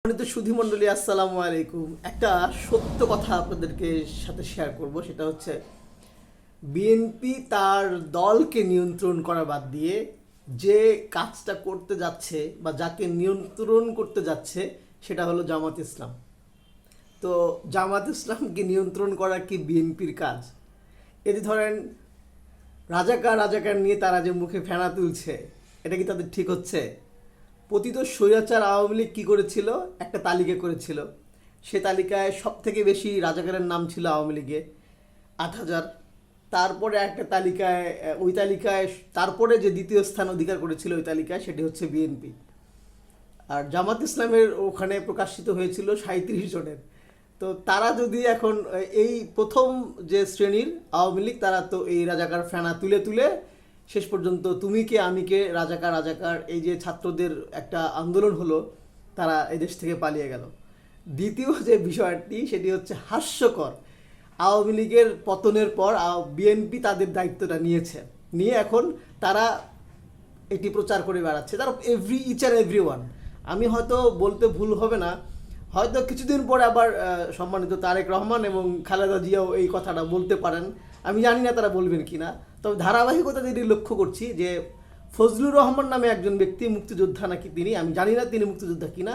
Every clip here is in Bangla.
সম্মানিত সুধীমণ্ডলী, আসসালামু আলাইকুম। একটা সত্য কথা আপনাদেরকে সাথে শেয়ার করব, সেটা হচ্ছে বিএনপি তার দলকে নিয়ন্ত্রণ করা বাদ দিয়ে যে কাজটা করতে যাচ্ছে বা যাকে নিয়ন্ত্রণ করতে যাচ্ছে সেটা হলো জামাত ইসলাম। তো জামাত ইসলামকে নিয়ন্ত্রণ করা কি বিএনপির কাজ? এতে ধরেন রাজাকার রাজাকার নিয়ে তারা যে মুখে ফেনা তুলছে, এটা কি তাদের ঠিক হচ্ছে? পতিত স্বৈরাচার আওয়ামী লীগ কী করেছিল? একটা তালিকা করেছিল। সে তালিকায় সব থেকে বেশি রাজাকারের নাম ছিল আওয়ামী লীগে ৮,০০০। তারপরে একটা তালিকায়, ওই তালিকায় তারপরে যে দ্বিতীয় স্থান অধিকার করেছিল ওই তালিকায়, সেটি হচ্ছে বিএনপি। আর জামাত ইসলামের ওখানে প্রকাশিত হয়েছিল ৩৭ জনের। তো তারা যদি এখন এই প্রথম যে শ্রেণীর আওয়ামী লীগ, তারা তো এই রাজাকার ফেনা তুলে তুলে শেষ পর্যন্ত তুমি কে আমি কে, রাজাকার রাজাকার, এই যে ছাত্রদের একটা আন্দোলন হলো, তারা এই দেশ থেকে পালিয়ে গেল। দ্বিতীয় যে বিষয়টি, সেটি হচ্ছে হাস্যকর। আওয়ামী লীগের পতনের পর বিএনপি তাদের দায়িত্বটা নিয়ে এখন তারা এটি প্রচার করে বেড়াচ্ছে, তারা ইচ অ্যান্ড এভরি ওয়ান। আমি হয়তো বলতে ভুল হবে না, হয়তো কিছুদিন পরে আবার সম্মানিত তারেক রহমান এবং খালেদা জিয়াও এই কথাটা বলতে পারেন। আমি জানি না তারা বলবেন কি না। তবে ধারাবাহিকতা যেটি লক্ষ্য করছি যে ফজলুর রহমান নামে একজন ব্যক্তি, মুক্তিযোদ্ধা নাকি তিনি, আমি জানি না তিনি মুক্তিযোদ্ধা কিনা,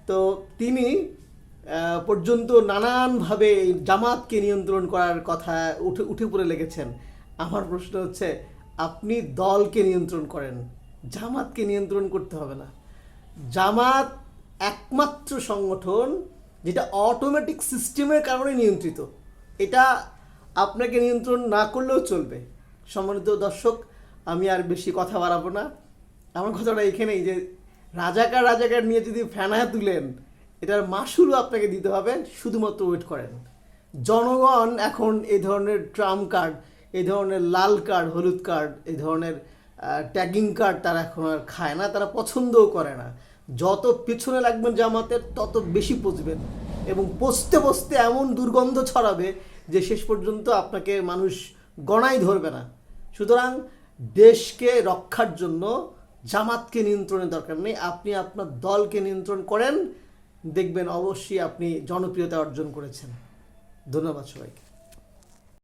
তো তিনি পর্যন্ত নানানভাবে জামাতকে নিয়ন্ত্রণ করার কথা উঠে পড়ে লেগেছেন। আমার প্রশ্ন হচ্ছে, আপনি দলকে নিয়ন্ত্রণ করেন, জামাতকে নিয়ন্ত্রণ করতে হবে না। জামাত একমাত্র সংগঠন যেটা অটোমেটিক সিস্টেমের কারণে নিয়ন্ত্রিত, এটা আপনাকে নিয়ন্ত্রণ না করলেও চলবে। সম্মানিত দর্শক, আমি আর বেশি কথা বাড়াবো না। আমার কথাটা এখানেই যে রাজাকার রাজাকার নিয়ে যদি ফেনা তুলেন, এটার মাসুলও আপনাকে দিতে হবে, শুধুমাত্র ওয়েট করেন। জনগণ এখন এই ধরনের ট্রাম্প কার্ড, এই ধরনের লাল কার্ড, হলুদ কার্ড, এই ধরনের ট্যাগিং কার্ড তারা এখন আর খায় না, তারা পছন্দও করে না। যত পেছনে লাগবেন জামাতের, তত বেশি পচবেন এবং পচতে পচতে এমন দুর্গন্ধ ছড়াবে যে শেষ পর্যন্ত আপনাকে মানুষ গণাই ধরবে না। সুতরাং দেশকে রক্ষার জন্য জামাতকে নিয়ন্ত্রণের দরকার নেই, আপনি আপনার দলকে নিয়ন্ত্রণ করেন, দেখবেন অবশ্যই আপনি জনপ্রিয়তা অর্জন করেছেন। ধন্যবাদ সবাইকে।